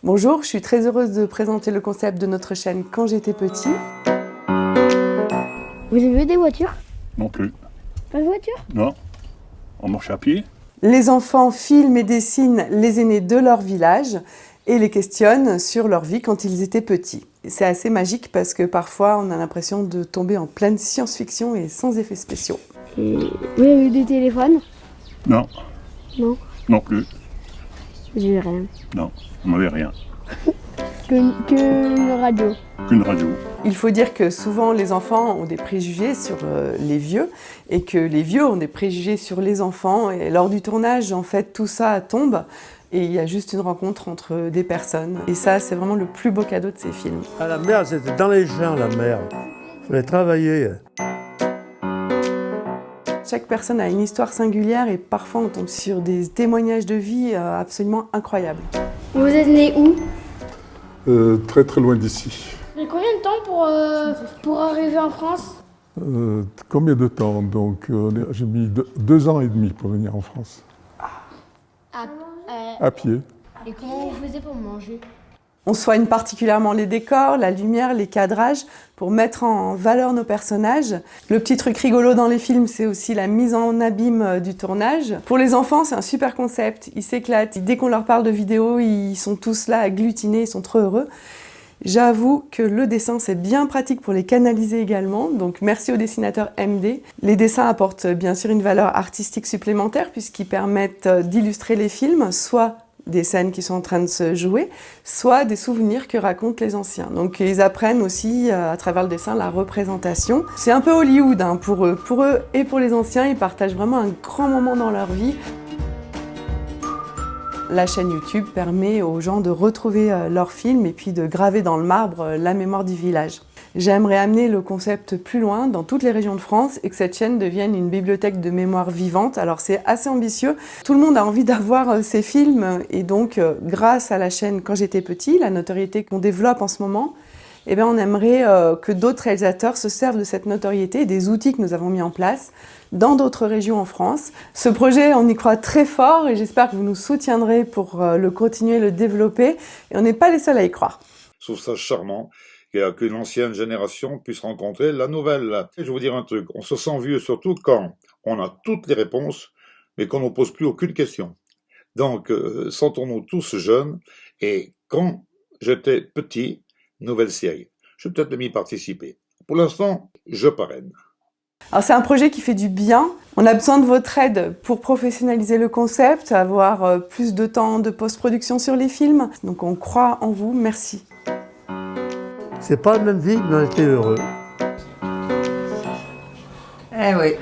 Bonjour, je suis très heureuse de présenter le concept de notre chaîne Quand j'étais petit. Vous avez vu des voitures? Non plus. Pas de voiture? Non. On marche à pied. Les enfants filment et dessinent les aînés de leur village et les questionnent sur leur vie quand ils étaient petits. C'est assez magique parce que parfois on a l'impression de tomber en pleine science-fiction et sans effets spéciaux. Et vous avez eu des téléphones? Non. Non. Non plus. J'ai eu rien. Non. On n'avait rien. Que une radio. Qu'une radio. Il faut dire que souvent les enfants ont des préjugés sur les vieux et que les vieux ont des préjugés sur les enfants. Et lors du tournage, en fait, tout ça tombe et il y a juste une rencontre entre des personnes. Et ça, c'est vraiment le plus beau cadeau de ces films. Ah, la mer, c'était dans les champs, la mer. Il fallait travailler. Chaque personne a une histoire singulière et parfois on tombe sur des témoignages de vie absolument incroyables. Vous êtes né où? Très très loin d'ici. Mais combien de temps pour arriver en France? Combien de temps? Donc j'ai mis 2 ans et demi pour venir en France. À pied. Et comment vous faisiez pour manger? On soigne particulièrement les décors, la lumière, les cadrages pour mettre en valeur nos personnages. Le petit truc rigolo dans les films, c'est aussi la mise en abîme du tournage. Pour les enfants, c'est un super concept. Ils s'éclatent. Dès qu'on leur parle de vidéo, ils sont tous là agglutinés, ils sont trop heureux. J'avoue que le dessin, c'est bien pratique pour les canaliser également. Donc merci au dessinateur MD. Les dessins apportent bien sûr une valeur artistique supplémentaire puisqu'ils permettent d'illustrer les films, soit des scènes qui sont en train de se jouer, soit des souvenirs que racontent les anciens. Donc ils apprennent aussi à travers le dessin la représentation. C'est un peu Hollywood pour eux. Pour eux et pour les anciens, ils partagent vraiment un grand moment dans leur vie. La chaîne YouTube permet aux gens de retrouver leurs films et puis de graver dans le marbre la mémoire du village. J'aimerais amener le concept plus loin dans toutes les régions de France et que cette chaîne devienne une bibliothèque de mémoire vivante. Alors c'est assez ambitieux, tout le monde a envie d'avoir ces films et donc grâce à la chaîne Quand j'étais petit, la notoriété qu'on développe en ce moment, eh bien, on aimerait que d'autres réalisateurs se servent de cette notoriété et des outils que nous avons mis en place dans d'autres régions en France. Ce projet, on y croit très fort et j'espère que vous nous soutiendrez pour le continuer, le développer. Et on n'est pas les seuls à y croire. Je trouve ça charmant que l'ancienne génération puisse rencontrer la nouvelle. Et je vais vous dire un truc, on se sent vieux surtout quand on a toutes les réponses, mais qu'on ne pose plus aucune question. Donc, sentons-nous tous jeunes, et quand j'étais petit, nouvelle série. Je vais peut-être m'y participer. Pour l'instant, je parraine. Alors c'est un projet qui fait du bien. On a besoin de votre aide pour professionnaliser le concept, avoir plus de temps de post-production sur les films. Donc on croit en vous, merci. C'est pas la même vie, mais on était heureux. Eh oui.